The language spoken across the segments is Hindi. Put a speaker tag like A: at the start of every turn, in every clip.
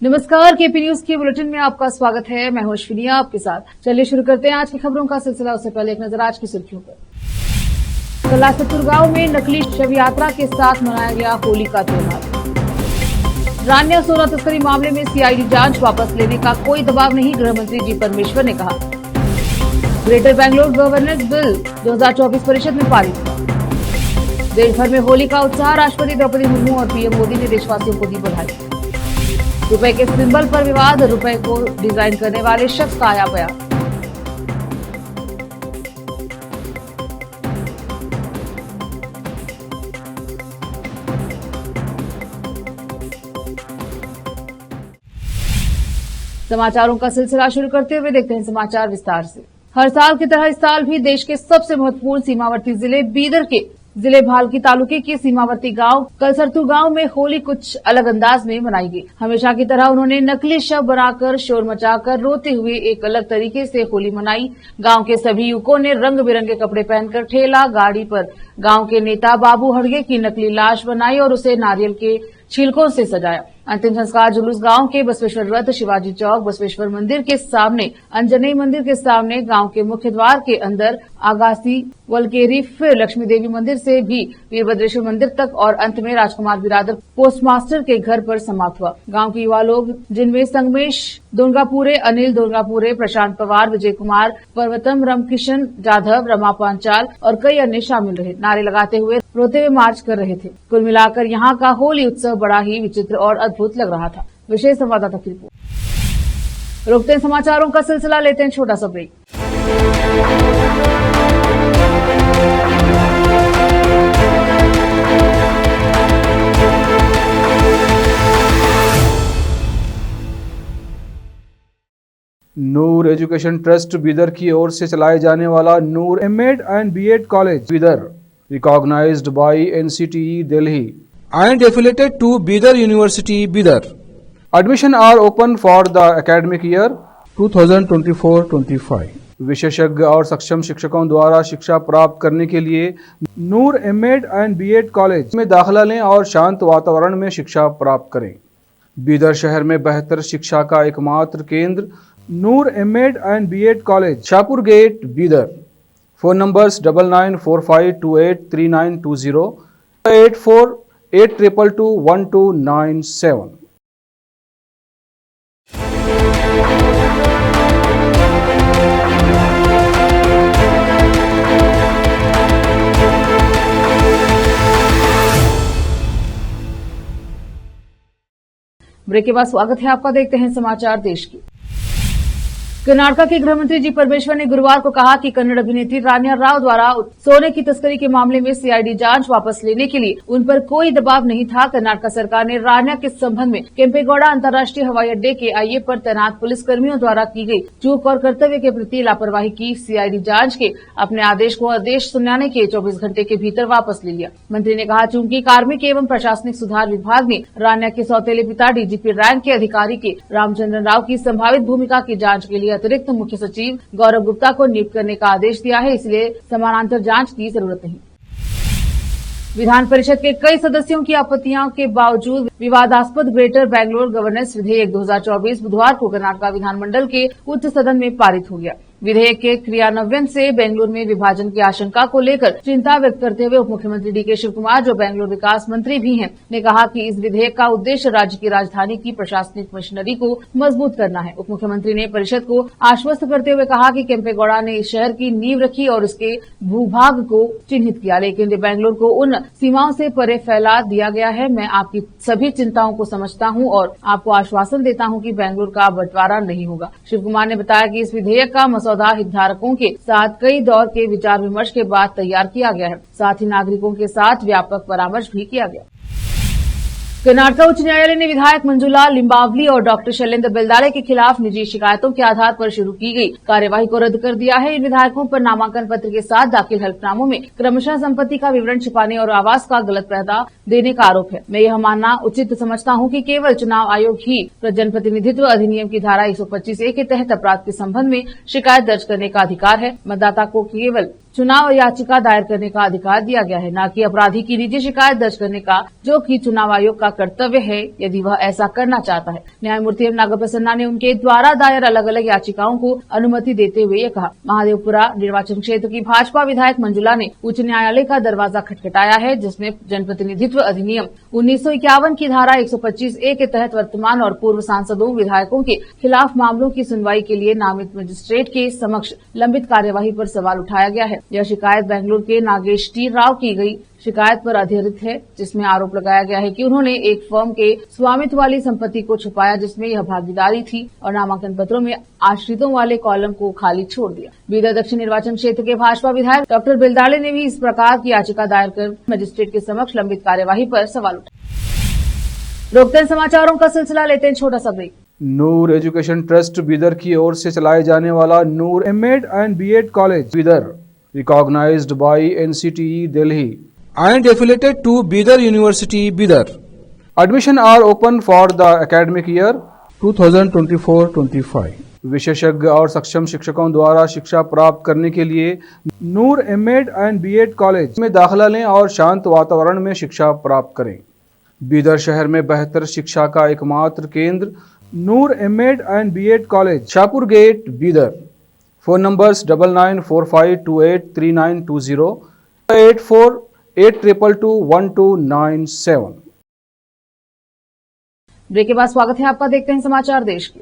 A: नमस्कार, केपी न्यूज के बुलेटिन में आपका स्वागत है। मैं हूं अश्विनी आपके साथ। चलिए शुरू करते हैं आज की खबरों का सिलसिला। उससे पहले एक नजर आज की सुर्खियों पर। कलासतुर गांव में नकली शव यात्रा के साथ मनाया गया होली का त्योहार। रान्या सोना तस्करी मामले में सीआईडी जांच वापस लेने का कोई दबाव नहीं, गृह मंत्री जी परमेश्वर ने कहा। ग्रेटर बेंगलोर गवर्नेंस बिल 2024 परिषद में पारित हुआ। देश भर में होली का उत्साह, राष्ट्रपति द्रौपदी मुर्मू और पीएम मोदी ने देशवासियों को दी बधाई। रुपए के सिंबल पर विवाद, रुपए को डिजाइन करने वाले शख्स का आया बयान। समाचारों का सिलसिला शुरू करते हुए देखते हैं समाचार विस्तार से। हर साल की तरह इस साल भी देश के सबसे महत्वपूर्ण सीमावर्ती जिले बीदर के जिले भालकी तालुके के सीमावर्ती गांव कलसरतु गांव में होली कुछ अलग अंदाज में मनाई गई। हमेशा की तरह उन्होंने नकली शव बनाकर शोर मचाकर रोते हुए एक अलग तरीके से होली मनाई। गांव के सभी युवकों ने रंग बिरंगे कपड़े पहनकर ठेला गाड़ी पर गांव के नेता बाबू हड़गे की नकली लाश बनाई और उसे नारियल के छिलकों से सजाया। अंतिम संस्कार जुलूस गांव के बसवेश्वर रथ, शिवाजी चौक, बसवेश्वर मंदिर के सामने, अंजनेय मंदिर के सामने, गांव के मुख्य द्वार के अंदर, आगासी वलकेरी, फिर लक्ष्मी देवी मंदिर से भी वीरभद्रेश्वर मंदिर तक और अंत में राजकुमार बिरादर पोस्टमास्टर के घर पर समाप्त हुआ। गांव के युवा लोग, जिनमें संगमेश दुर्गापुरे, अनिल दुर्गापुरे, प्रशांत पवार, विजय कुमार, पर्वतम, रामकिशन जाधव, रमा पांचाल और कई अन्य शामिल रहे। नारे लगाते हुए रोते हुए मार्च कर रहे थे। कुल मिलाकर यहाँ का होली उत्सव बड़ा ही विचित्र और अद्भुत लग रहा था। विशेष संवाददाता की रिपोर्ट। रोकते हैं समाचारों का सिलसिला, लेते हैं छोटा सा break.
B: Noor education trust Bidar की ओर से चलाए जाने वाला Noor MEd and BEd college Bidar, recognized by NCTE Delhi
C: and affiliated to Bidar University, Bidar.
B: Admission are open for the academic year
C: 2024-25.
B: विशेषज्ञ और सक्षम शिक्षकों द्वारा शिक्षा प्राप्त करने के लिए नूर एमएड एंड बीएड कॉलेज में दाखिला लें और शांत वातावरण में शिक्षा प्राप्त करें। बीदर शहर में बेहतर शिक्षा का एकमात्र केंद्र Noor MEd and BEd college, Shahpur gate, Bidar. Phone numbers 9945283920, 8482221297।
A: Break के बाद स्वागत है आपका। देखते हैं समाचार देश की। कर्नाटक के गृह मंत्री जी परमेश्वर ने गुरुवार को कहा कि कन्नड़ अभिनेत्री रान्या राव द्वारा सोने की तस्करी के मामले में सीआईडी जांच वापस लेने के लिए उन पर कोई दबाव नहीं था। कर्नाटक सरकार ने रान्या के संबंध में केम्पेगौड़ा अंतर्राष्ट्रीय हवाई अड्डे के आईए पर तैनात पुलिसकर्मियों द्वारा की गई चूक और कर्तव्य के प्रति लापरवाही की सीआईडी जांच के अपने आदेश को आदेश सुनाने के 24 घंटे के भीतर वापस ले लिया। मंत्री ने कहा, चूंकि कार्मिक एवं प्रशासनिक सुधार विभाग ने रान्या के सौतेले पिता डीजीपी रैंक के अधिकारी के रामचंद्रन राव की संभावित भूमिका की जांच के लिए अतिरिक्त मुख्य सचिव गौरव गुप्ता को नियुक्त करने का आदेश दिया है, इसलिए समानांतर जांच की जरूरत नहीं। विधान परिषद के कई सदस्यों की आपत्तियों के बावजूद विवादास्पद ग्रेटर बेंगलोर गवर्नेंस विधेयक 2024 बुधवार को कर्नाटक विधानमंडल के उच्च सदन में पारित हो गया। विधेयक के क्रियान्वयन से बेंगलुरु में विभाजन की आशंका को लेकर चिंता व्यक्त करते हुए उप मुख्यमंत्री डीके शिव कुमार, जो बेंगलुरु विकास मंत्री भी हैं, ने कहा कि इस विधेयक का उद्देश्य राज्य की राजधानी की प्रशासनिक मशीनरी को मजबूत करना है। उप मुख्यमंत्री ने परिषद को आश्वस्त करते हुए कहा कि केम्पेगौड़ा ने इस शहर की नींव रखी और उसके भूभाग को चिन्हित किया, लेकिन बेंगलुरु को उन सीमाओं से परे फैला दिया गया है। मैं आपकी सभी चिंताओं को समझता हूं और आपको आश्वासन देता हूं कि बेंगलुरु का बंटवारा नहीं होगा। शिव कुमार ने बताया कि इस विधेयक का मसौदा हितधारकों के साथ कई दौर के विचार विमर्श के बाद तैयार किया गया है। साथ ही नागरिकों के साथ व्यापक परामर्श भी किया गया। कर्नाटक उच्च न्यायालय ने विधायक मंजूलाल लिम्बावली और डॉक्टर शैलेंद्र बेलदारे के खिलाफ निजी शिकायतों के आधार पर शुरू की गई कार्यवाही को रद्द कर दिया है। इन विधायकों पर नामांकन पत्र के साथ दाखिल हल्फनामों में क्रमशः संपत्ति का विवरण छिपाने और आवास का गलत पता देने का आरोप है। मैं यह मानना उचित समझता हूं कि केवल चुनाव आयोग ही जनप्रतिनिधित्व अधिनियम की धारा 125A के तहत अपराध के संबंध में शिकायत दर्ज करने का अधिकार है। मतदाता को केवल चुनाव याचिका दायर करने का अधिकार दिया गया है, न कि अपराधी की निजी शिकायत दर्ज करने का, जो कि चुनाव आयोग का कर्तव्य है यदि वह ऐसा करना चाहता है। न्यायमूर्ति एम नागप्रसन्ना ने उनके द्वारा दायर अलग अलग याचिकाओं को अनुमति देते हुए ये कहा। महादेवपुरा निर्वाचन क्षेत्र की भाजपा विधायक मंजुला ने उच्च न्यायालय का दरवाजा खटखटाया है, जिसमें जनप्रतिनिधित्व अधिनियम 1951 की धारा 125A के तहत वर्तमान और पूर्व सांसदों विधायकों के खिलाफ मामलों की सुनवाई के लिए नामित मजिस्ट्रेट के समक्ष लंबित कार्यवाही पर सवाल उठाया गया है। यह शिकायत बेंगलुरु के नागेश टी राव की गई शिकायत पर आधारित है, जिसमें आरोप लगाया गया है कि उन्होंने एक फर्म के स्वामित्व वाली संपत्ति को छुपाया, जिसमें यह भागीदारी थी, और नामांकन पत्रों में आश्रितों वाले कॉलम को खाली छोड़ दिया। बीदर दक्षिण निर्वाचन क्षेत्र के भाजपा विधायक डॉक्टर बिलदाड़े ने भी इस प्रकार की याचिका दायर कर मजिस्ट्रेट के समक्ष लंबित कार्यवाही पर सवाल उठाया। रोकते हैं समाचारों का सिलसिला, लेते हैं छोटा सा break.
B: Noor education trust Bidar की ओर से चलाए जाने वाला Noor MEd and BEd college Bidar recognized by NCTE Delhi
C: and affiliated to Bidar University, Bidar.
B: Admission are open for the academic year
C: 2024-25.
B: विशेषज्ञ और सक्षम शिक्षकों द्वारा शिक्षा प्राप्त करने के लिए नूर एमएड एंड बीएड कॉलेज में दाखिला लें और शांत वातावरण में शिक्षा प्राप्त करें। बीदर शहर में बेहतर शिक्षा का एकमात्र केंद्र Noor MEd and BEd college, Shahpur gate, Bidar. Phone numbers 9945283920 8482221297।
A: Break के बाद स्वागत है आपका, देखते हैं समाचार देश के।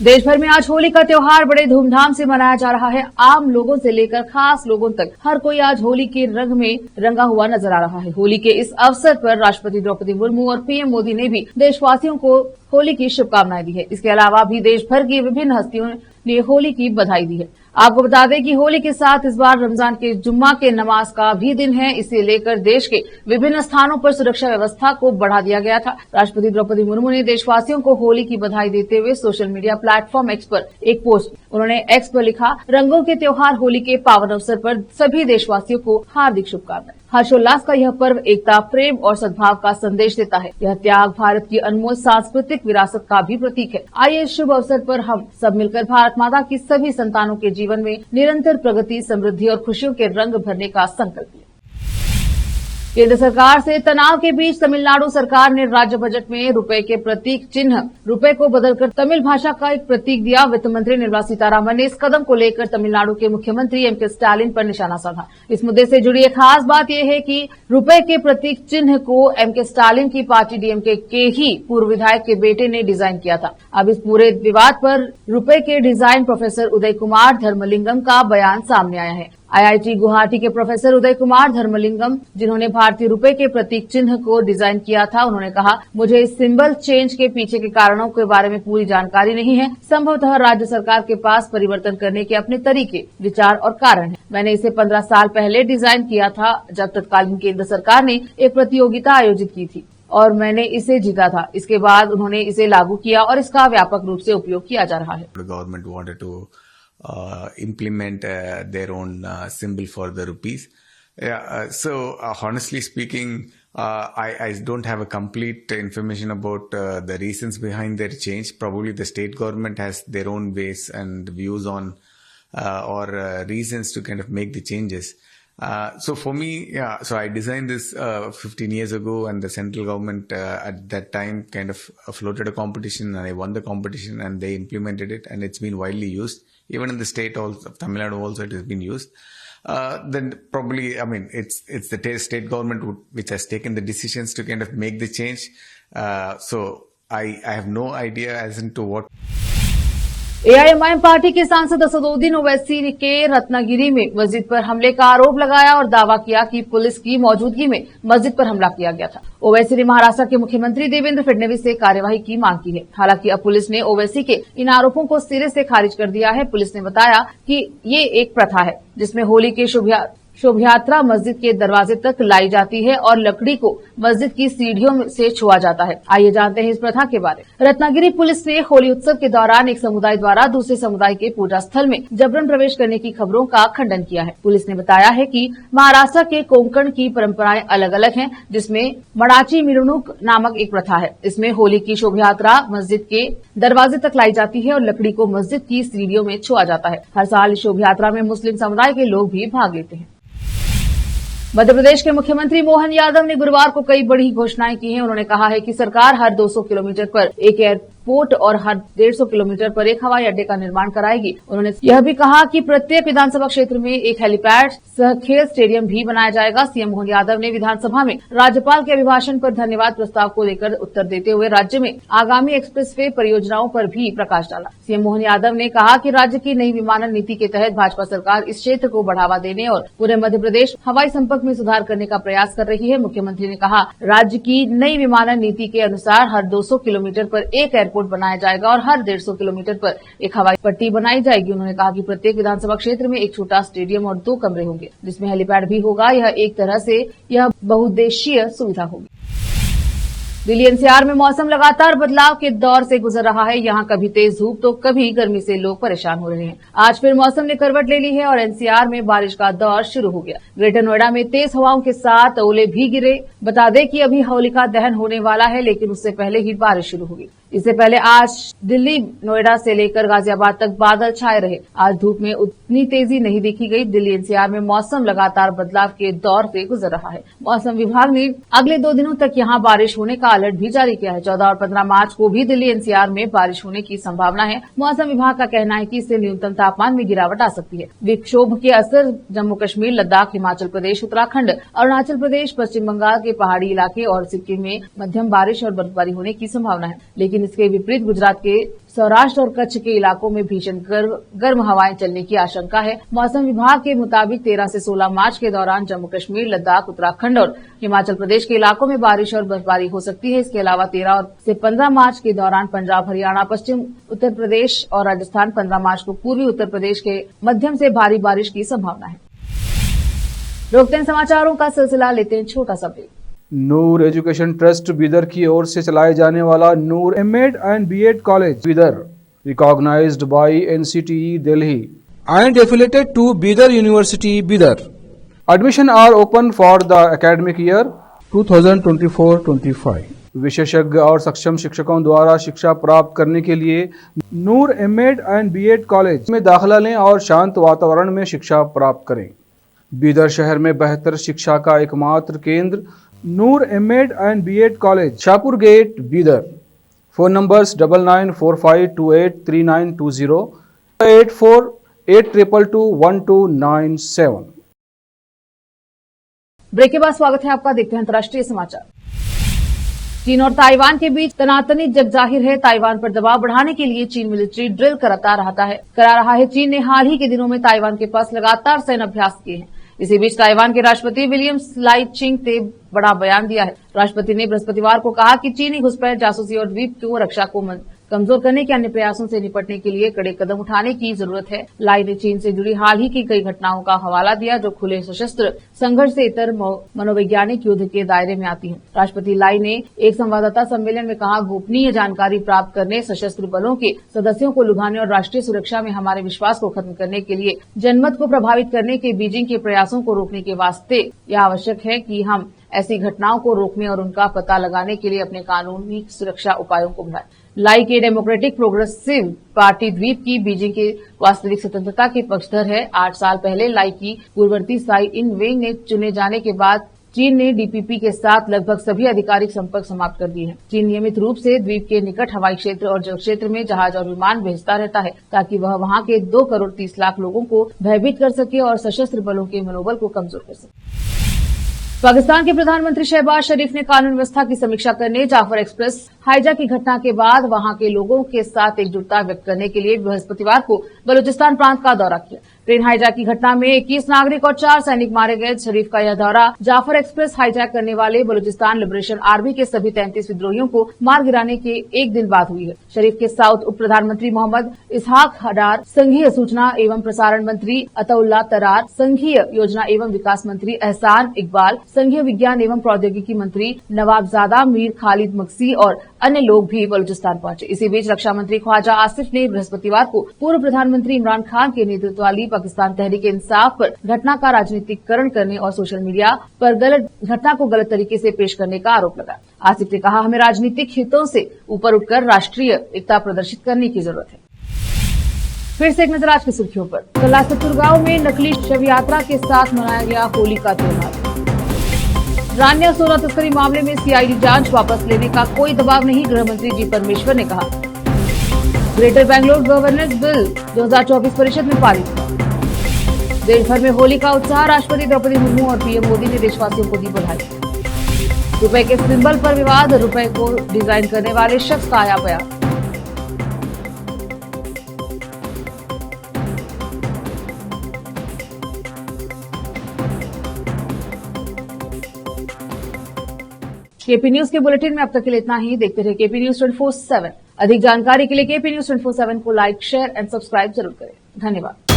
A: देश भर में आज होली का त्योहार बड़े धूमधाम से मनाया जा रहा है। आम लोगों से लेकर खास लोगों तक हर कोई आज होली के रंग में रंगा हुआ नजर आ रहा है। होली के इस अवसर पर राष्ट्रपति द्रौपदी मुर्मू और पीएम मोदी ने भी देशवासियों को होली की शुभकामनाएं दी है। इसके अलावा भी देश भर की विभिन्न हस्तियों ने होली की बधाई दी है। आपको बता दें कि होली के साथ इस बार रमजान के जुम्मा के नमाज का भी दिन है। इसे लेकर देश के विभिन्न स्थानों पर सुरक्षा व्यवस्था को बढ़ा दिया गया था। राष्ट्रपति द्रौपदी मुर्मू ने देशवासियों को होली की बधाई देते हुए सोशल मीडिया प्लेटफॉर्म एक्स पर एक पोस्ट, उन्होंने एक्स पर लिखा, रंगों के त्योहार होली के पावन अवसर पर सभी देशवासियों को हार्दिक शुभकामनाएं। हर्षोल्लास का यह पर्व एकता, प्रेम और सद्भाव का संदेश देता है। यह त्याग भारत की अनमोल सांस्कृतिक विरासत का भी प्रतीक है। आइए इस शुभ अवसर पर हम सब मिलकर भारत माता की सभी संतानों के जीवन में निरंतर प्रगति, समृद्धि और खुशियों के रंग भरने का संकल्प लें। केंद्र सरकार से तनाव के बीच तमिलनाडु सरकार ने राज्य बजट में रुपए के प्रतीक चिन्ह रुपए को बदलकर तमिल भाषा का एक प्रतीक दिया। वित्त मंत्री निर्मला सीतारामन ने इस कदम को लेकर तमिलनाडु के मुख्यमंत्री एम के स्टालिन पर निशाना साधा। इस मुद्दे से जुड़ी एक खास बात यह है कि रुपए के प्रतीक चिन्ह को एम के स्टालिन की पार्टी डीएमके के ही पूर्व विधायक के बेटे ने डिजाइन किया था। अब इस पूरे विवाद पर रुपए के डिजाइन प्रोफेसर उदय कुमार धर्मलिंगम का बयान सामने आया है। आईआईटी गुवाहाटी के प्रोफेसर उदय कुमार धर्मलिंगम, जिन्होंने भारतीय रुपए के प्रतीक चिन्ह को डिजाइन किया था, उन्होंने कहा, मुझे इस सिंबल चेंज के पीछे के कारणों के बारे में पूरी जानकारी नहीं है। संभवतः राज्य सरकार के पास परिवर्तन करने के अपने तरीके, विचार और कारण हैं। मैंने इसे 15 साल पहले डिजाइन किया था, जब तत्कालीन केंद्र सरकार ने एक प्रतियोगिता आयोजित की थी और मैंने इसे जीता था। इसके बाद उन्होंने इसे लागू किया और इसका व्यापक रूप से उपयोग किया जा रहा है।
D: Government wanted to implement their own symbol for the rupees. So honestly speaking, I don't have a complete information about the reasons behind their change. Probably the state government has their own ways and views on or reasons to kind of make the changes. So for me, so I designed this 15 years ago, and the central government at that time kind of floated a competition, and I won the competition, and they implemented it, and it's been widely used. Even in the state also, of Tamil Nadu also, it has been used. Then probably, I mean, it's the state government which has taken the decisions to kind of make the change. So I have no idea as into what.
A: AIMIM party के सांसद असदुद्दीन ओवैसी के रत्नागिरी में मस्जिद पर हमले का आरोप लगाया और दावा किया कि पुलिस की मौजूदगी में मस्जिद पर हमला किया गया था। ओवैसी ने महाराष्ट्र के मुख्यमंत्री देवेंद्र फडणवीस से कार्यवाही की मांग की है। हालांकि अब पुलिस ने ओवैसी के इन आरोपों को सिरे से खारिज कर दिया है। पुलिस ने बताया कि ये एक प्रथा है जिसमें होली के शोभा यात्रा मस्जिद के दरवाजे तक लाई जाती है और लकड़ी को मस्जिद की सीढ़ियों से छुआ जाता है। आइए जानते हैं इस प्रथा के बारे में। रत्नागिरी पुलिस ने होली उत्सव के दौरान एक समुदाय द्वारा दूसरे समुदाय के पूजा स्थल में जबरन प्रवेश करने की खबरों का खंडन किया है। पुलिस ने बताया है कि महाराष्ट्र के कोंकण की परंपराएं अलग अलग हैं, जिसमें मड़ाची मिरवणूक नामक एक प्रथा है। इसमें होली की शोभा यात्रा मस्जिद के दरवाजे तक लाई जाती है और लकड़ी को मस्जिद की सीढ़ियों में छुआ जाता है। हर साल इस शोभा यात्रा में मुस्लिम समुदाय के लोग भी भाग लेते हैं। मध्य प्रदेश के मुख्यमंत्री मोहन यादव ने गुरुवार को कई बड़ी घोषणाएं की हैं। उन्होंने कहा है कि सरकार हर 200 किलोमीटर पर एक एयरपोर्ट और हर 150 किलोमीटर पर एक हवाई अड्डे का निर्माण कराएगी। उन्होंने यह भी कहा कि प्रत्येक विधानसभा क्षेत्र में एक हेलीपैड सह खेल स्टेडियम भी बनाया जाएगा। सीएम मोहन यादव ने विधानसभा में राज्यपाल के अभिभाषण पर धन्यवाद प्रस्ताव को लेकर उत्तर देते हुए राज्य में आगामी एक्सप्रेसवे परियोजनाओं पर भी प्रकाश डाला। सीएम मोहन यादव ने कहा कि राज्य की नई विमानन नीति के तहत भाजपा सरकार इस क्षेत्र को बढ़ावा देने और पूरे मध्य प्रदेश हवाई संपर्क में सुधार करने का प्रयास कर रही है। मुख्यमंत्री ने कहा, राज्य की नई विमानन नीति के अनुसार हर 200 किलोमीटर पर एक एयरपोर्ट बनाया जाएगा और हर 150 किलोमीटर पर एक हवाई पट्टी बनाई जाएगी। उन्होंने कहा कि प्रत्येक विधानसभा क्षेत्र में एक छोटा स्टेडियम और 2 कमरे होंगे, जिसमें हेलीपैड भी होगा। यह एक तरह से यह बहुउद्देशीय सुविधा होगी। दिल्ली एनसीआर में मौसम लगातार बदलाव के दौर से गुजर रहा है। यहाँ कभी तेज धूप तो कभी गर्मी से लोग परेशान हो रहे हैं। आज फिर मौसम ने करवट ले ली है और एनसीआर में बारिश का दौर शुरू हो गया। ग्रेटर नोएडा में तेज हवाओं के साथ ओले भी गिरे। बता दें कि अभी होलिका दहन होने वाला है, लेकिन उससे पहले ही बारिश शुरू होगी। इससे पहले आज दिल्ली, नोएडा से लेकर गाजियाबाद तक बादल छाए रहे। आज धूप में उतनी तेजी नहीं देखी गई। दिल्ली एनसीआर में मौसम लगातार बदलाव के दौर से गुजर रहा है। मौसम विभाग ने अगले 2 दिनों तक यहां बारिश होने का अलर्ट भी जारी किया है। 14 और 15 मार्च को भी दिल्ली एनसीआर में बारिश होने की संभावना है। मौसम विभाग का कहना है कि इससे न्यूनतम तापमान में गिरावट आ सकती है। विक्षोभ के असर जम्मू कश्मीर, लद्दाख, हिमाचल प्रदेश, उत्तराखंड, अरुणाचल प्रदेश, पश्चिम बंगाल के पहाड़ी इलाके और सिक्किम में मध्यम बारिश और बर्फबारी होने की संभावना है। लेकिन इसके विपरीत गुजरात के सौराष्ट्र और कच्छ के इलाकों में भीषण गर्म हवाएं चलने की आशंका है। मौसम विभाग के मुताबिक 13 से 16 मार्च के दौरान जम्मू कश्मीर, लद्दाख, उत्तराखंड और हिमाचल प्रदेश के इलाकों में बारिश और बर्फबारी हो सकती है। इसके अलावा 13 से 15 मार्च के दौरान पंजाब, हरियाणा, पश्चिम उत्तर प्रदेश और राजस्थान, 15 मार्च को पूर्वी उत्तर प्रदेश के मध्यम से भारी बारिश की संभावना है। रोकते हैं समाचारों का सिलसिला, लेते हैं छोटा सा break.
B: Noor education trust Bidar की ओर से चलाए जाने वाला Noor MEd and BEd college Bidar, recognised by NCTE Delhi
C: and affiliated to Bidar University, Bidar,
B: admission are open for the academic year
C: 2024-25.
B: विशेषज्ञ और सक्षम शिक्षकों द्वारा शिक्षा प्राप्त करने के लिए नूर एमएड एंड बीएड कॉलेज में दाखिला लें और शांत वातावरण में शिक्षा प्राप्त करें। बीदर शहर में बेहतर शिक्षा का एकमात्र केंद्र Noor MEd and BEd college, Shahpur gate, Bidar. Phone numbers 9945283920, 8482221297।
A: Break के बाद स्वागत है आपका। देखते हैं अंतर्राष्ट्रीय समाचार। चीन और ताइवान के बीच तनातनी जग जाहिर है। ताइवान पर दबाव बढ़ाने के लिए चीन मिलिट्री ड्रिल करा रहा है। चीन ने हाल ही के दिनों में ताइवान के पास लगातार सैन्य अभ्यास किए हैं। इसी बीच ताइवान के राष्ट्रपति विलियम लाइचिंग ने बड़ा बयान दिया है। राष्ट्रपति ने बृहस्पतिवार को कहा कि चीनी घुसपैठ, जासूसी और द्वीप की रक्षा को कमजोर करने के अन्य प्रयासों से निपटने के लिए कड़े कदम उठाने की जरूरत है। लाई ने चीन से जुड़ी हाल ही की कई घटनाओं का हवाला दिया, जो खुले सशस्त्र संघर्ष से इतर मनोवैज्ञानिक युद्ध के दायरे में आती हैं। राष्ट्रपति लाई ने एक संवाददाता सम्मेलन में कहा, गोपनीय जानकारी प्राप्त करने, सशस्त्र बलों के सदस्यों को लुभाने और राष्ट्रीय सुरक्षा में हमारे विश्वास को खत्म करने के लिए जनमत को प्रभावित करने के बीजिंग के प्रयासों को रोकने के वास्ते यह आवश्यक है कि हम ऐसी घटनाओं को रोकने और उनका पता लगाने के लिए अपने कानूनी सुरक्षा उपायों को बढ़ाएं। लाई के डेमोक्रेटिक प्रोग्रेसिव पार्टी द्वीप की बीजिंग के वास्तविक स्वतंत्रता के पक्षधर है। 8 साल पहले लाई की पूर्ववर्ती साई इन वेंग ने चुने जाने के बाद चीन ने डीपीपी के साथ लगभग सभी आधिकारिक संपर्क समाप्त कर दिए हैं। चीन नियमित रूप से द्वीप के निकट हवाई क्षेत्र और जल क्षेत्र में जहाज और विमान भेजता रहता है, ताकि वह वहां के 2 करोड़ 30 लाख लोगों को भयभीत कर सके और सशस्त्र बलों के मनोबल को कमजोर कर सके। पाकिस्तान के प्रधानमंत्री शहबाज शरीफ ने कानून व्यवस्था की समीक्षा करने जाफर एक्सप्रेस हाईजैक की घटना के बाद वहां के लोगों के साथ एकजुटता व्यक्त करने के लिए बृहस्पतिवार को बलूचिस्तान प्रांत का दौरा किया। ट्रेन हाईजैक की घटना में 21 नागरिक और 4 सैनिक मारे गए। शरीफ का यह दौरा जाफर एक्सप्रेस हाईजैक करने वाले बलूचिस्तान लिबरेशन आर्मी के सभी 33 विद्रोहियों को मार गिराने के एक दिन बाद हुई है। शरीफ के साउथ उप प्रधानमंत्री मोहम्मद इसहाक हडार, संघीय सूचना एवं प्रसारण मंत्री अतउल्ला तरार, संघीय योजना एवं विकास मंत्री एहसान इकबाल, संघीय विज्ञान एवं प्रौद्योगिकी मंत्री नवाबजादा मीर खालिद मक्सी और अन्य लोग भी बलूचिस्तान पहुंचे। इसी बीच रक्षा मंत्री ख्वाजा आसिफ ने बृहस्पतिवार को पूर्व प्रधानमंत्री इमरान खान के नेतृत्व वाली पाकिस्तान तहरीक इंसाफ पर घटना का राजनीतिकरण करने और सोशल मीडिया पर घटना को गलत तरीके से पेश करने का आरोप लगाया। आसिफ ने कहा, हमें राजनीतिक हितों से ऊपर उठकर राष्ट्रीय एकता प्रदर्शित करने की जरूरत है। फिर से एक नजर आज की सुर्खियों पर। कल सतुरगांव में नकली शव यात्रा के साथ मनाया गया होली का त्योहार। रान्या सोना तस्करी मामले में सीआईडी जांच वापस लेने का कोई दबाव नहीं, गृह मंत्री जी परमेश्वर ने कहा। ग्रेटर बेंगलोर गवर्नेंस बिल 2024 परिषद में पारित हुआ। देश भर में होली का उत्साह, राष्ट्रपति द्रौपदी मुर्मू और पीएम मोदी ने देशवासियों को दी बधाई। रुपए के सिंबल पर विवाद, रुपए को डिजाइन करने वाले शख्स का आया बयान। केपी न्यूज के बुलेटिन में अब तक के लिए इतना ही। देखते रहिए केपी न्यूज 24/7। अधिक जानकारी के लिए केपी न्यूज 24/7 को लाइक, शेयर एंड सब्सक्राइब जरूर करें। धन्यवाद।